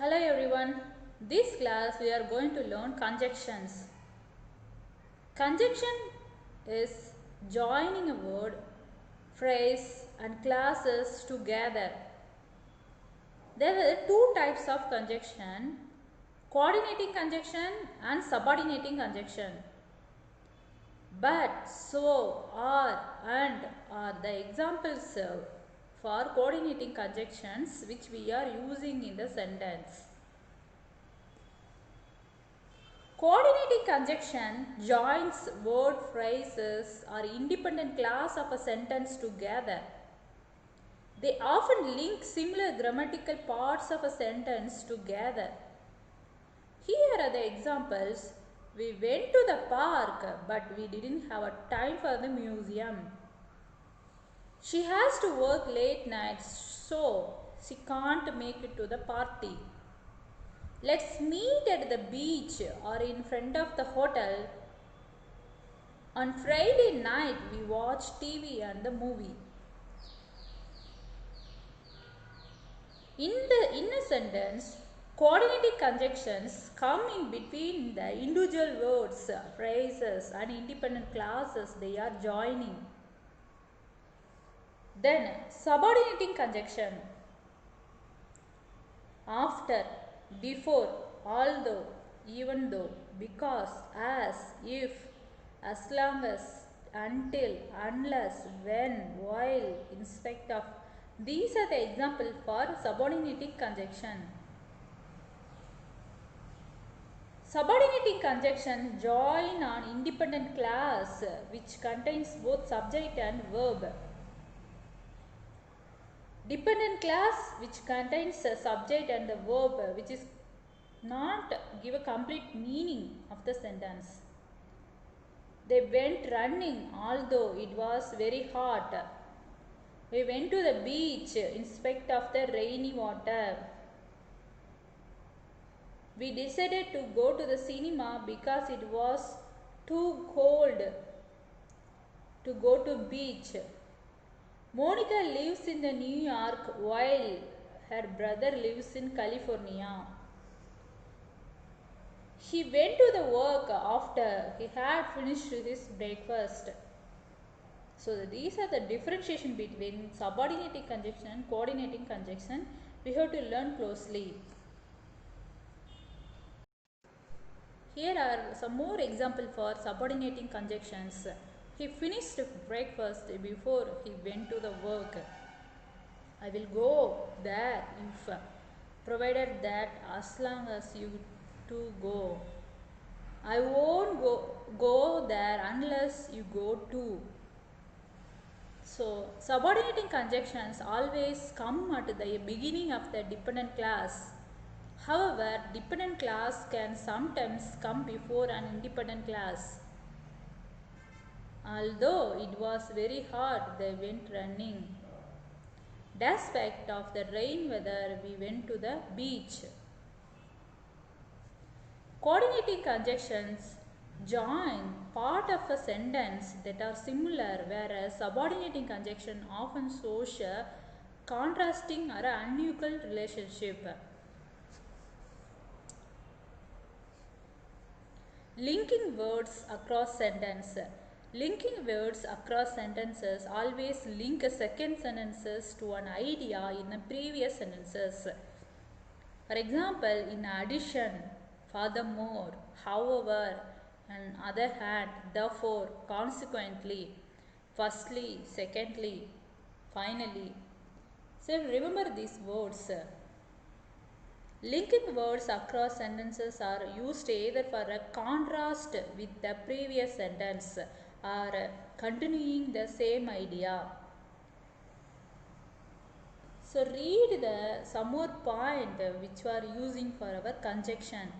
Hello everyone. This class we are going to learn conjunctions. Conjunction is joining a word, phrase and clauses together. There are two types of conjunction, coordinating conjunction and subordinating conjunction. But, so, are and are the examples for coordinating conjunctions which we are using in the sentence. Coordinating conjunction joins word phrases or independent clause of a sentence together. They often link similar grammatical parts of a sentence together. Here are the examples. We went to the park but we didn't have a time for the museum. She has to work late nights so she can't make it to the party. Let's meet at the beach or in front of the hotel. On Friday night, we watch TV and the movie. In a sentence, coordinating conjunctions come in between the individual words, phrases and independent clauses they are joining. Then, subordinating conjunction. After, before, although, even though, because, as, if, as long as, until, unless, when, while, in spite of. These are the examples for subordinating conjunction. Subordinating conjunction join on independent clause which contains both subject and verb. Dependent clause which contains a subject and the verb which is not give a complete meaning of the sentence. They went running although it was very hot. We went to the beach in spite of the rainy water. We decided to go to the cinema because it was too cold to go to beach. Monica lives in the New York while her brother lives in California. He went to the work after he had finished his breakfast. So these are the differentiation between subordinating conjunction and coordinating conjunction. We have to learn closely. Here are some more examples for subordinating conjunctions. He finished breakfast before he went to the work. I will go there if, provided that as long as you two go. I won't go there unless you go too. So, subordinating conjunctions always come at the beginning of the dependent clause. However, dependent clause can sometimes come before an independent clause. Although it was very hot, they went running. Despite of the rain weather, we went to the beach. Coordinating conjunctions join part of a sentence that are similar, whereas subordinating conjunction often shows a contrasting or unequal relationship. Linking words across sentence. Linking words across sentences always link second sentences to an idea in the previous sentences. For example, in addition, furthermore, however, on other hand, therefore, consequently, firstly, secondly, finally. So remember these words. Linking words across sentences are used either for a contrast with the previous sentence or continuing the same idea. So read some more point which we are using for our conjunction.